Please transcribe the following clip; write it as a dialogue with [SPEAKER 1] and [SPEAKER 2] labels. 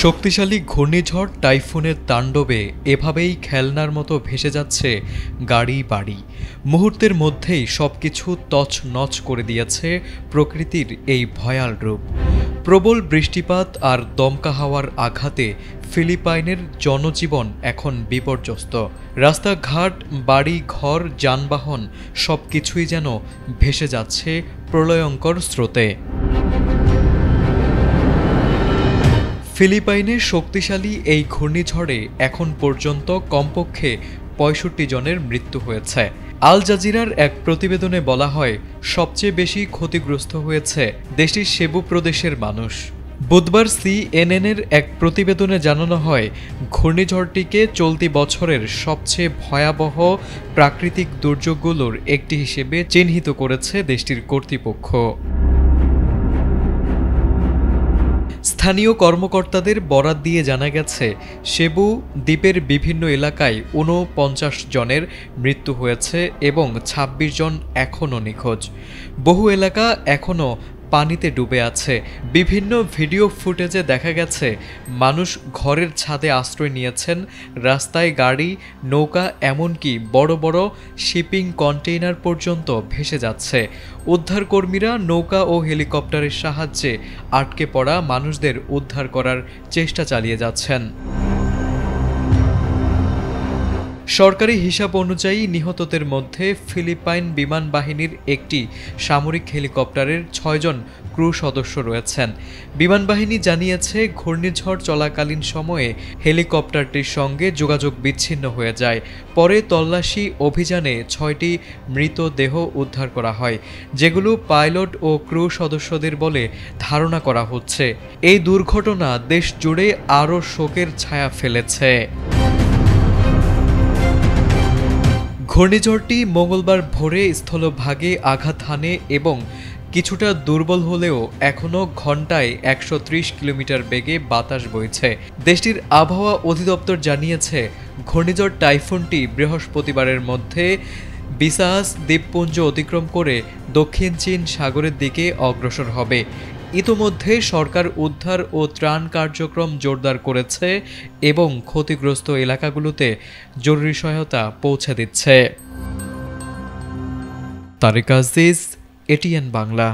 [SPEAKER 1] শক্তিশালী ঘূর্ণিঝড় টাইফুনের তাণ্ডবে এভাবেই খেলনার মতো ভেসে যাচ্ছে গাড়ি বাড়ি। মুহূর্তের মধ্যেই সবকিছু তছনছ করে দিয়েছে প্রকৃতির এই ভয়াল রূপ। প্রবল বৃষ্টিপাত আর দমকা হাওয়ার আঘাতে ফিলিপাইনের জনজীবন এখন বিপর্যস্ত। রাস্তাঘাট, বাড়ি ঘর, যানবাহন সবকিছুই যেন ভেসে যাচ্ছে প্রলয়ঙ্কর স্রোতে। ফিলিপাইনের শক্তিশালী এই ঘূর্ণিঝড়ে এখন পর্যন্ত কমপক্ষে ৬৫ জনের মৃত্যু হয়েছে। আল জাজিরার এক প্রতিবেদনে বলা হয়, সবচেয়ে বেশি ক্ষতিগ্রস্ত হয়েছে দেশটির সেবু প্রদেশের মানুষ। বুধবার সিএনএনের এক প্রতিবেদনে জানানো হয়, ঘূর্ণিঝড়টিকে চলতি বছরের সবচেয়ে ভয়াবহ প্রাকৃতিক দুর্যোগগুলোর একটি হিসেবে চিহ্নিত করেছে দেশটির কর্তৃপক্ষ। স্থানীয় কর্মকর্তাদের বরাত দিয়ে জানা গেছে, সেবু দ্বীপের বিভিন্ন এলাকায় ৪৯ জনের মৃত্যু হয়েছে এবং ২৬ জন এখনও নিখোঁজ। বহু এলাকা এখনও পানিতে ডুবে আছে। বিভিন্ন ভিডিও ফুটেজে দেখা গেছে মানুষ ঘরের ছাদে আশ্রয় নিয়েছেন, রাস্তায় গাড়ি, নৌকা, এমনকি বড় বড় শিপিং কন্টেইনার পর্যন্ত ভেসে যাচ্ছে। উদ্ধারকর্মীরা নৌকা ও হেলিকপ্টারের সাহায্যে আটকে পড়া মানুষদের উদ্ধার করার চেষ্টা চালিয়ে যাচ্ছেন। সরকারি হিসাব অনুযায়ী নিহতদের মধ্যে ফিলিপাইন বিমান বাহিনীর একটি সামরিক হেলিকপ্টারের ৬ জন ক্রু সদস্য রয়েছেন। বিমান বাহিনী জানিয়েছে, ঘূর্ণিঝড় চলাকালীন সময়ে হেলিকপ্টারটির সঙ্গে যোগাযোগ বিচ্ছিন্ন হয়ে যায়। পরে তল্লাশি অভিযানে ৬টি মৃতদেহ উদ্ধার করা হয়, যেগুলো পাইলট ও ক্রু সদস্যদের বলে ধারণা করা হচ্ছে। এই দুর্ঘটনা দেশ জুড়ে আরও শোকের ছায়া ফেলেছে। ঘূর্ণিঝড়টি মঙ্গলবার ভোরে স্থলভাগে আঘাত হানে এবং কিছুটা দুর্বল হলেও এখনও ঘন্টায় ১৩০ কিলোমিটার বেগে বাতাস বইছে। দেশটির আবহাওয়া অধিদপ্তর জানিয়েছে, ঘূর্ণিঝড় টাইফুনটি বৃহস্পতিবারের মধ্যে বিসাহাস দ্বীপপুঞ্জ অতিক্রম করে দক্ষিণ চীন সাগরের দিকে অগ্রসর হবে। ইতোমধ্যে সরকার উদ্ধার ও ত্রাণ কার্যক্রম জোরদার করেছে এবং ক্ষতিগ্রস্ত এলাকাগুলোতে জরুরি সহায়তা পৌঁছে দিচ্ছে। তারেক আজিজ, এটিএন বাংলা।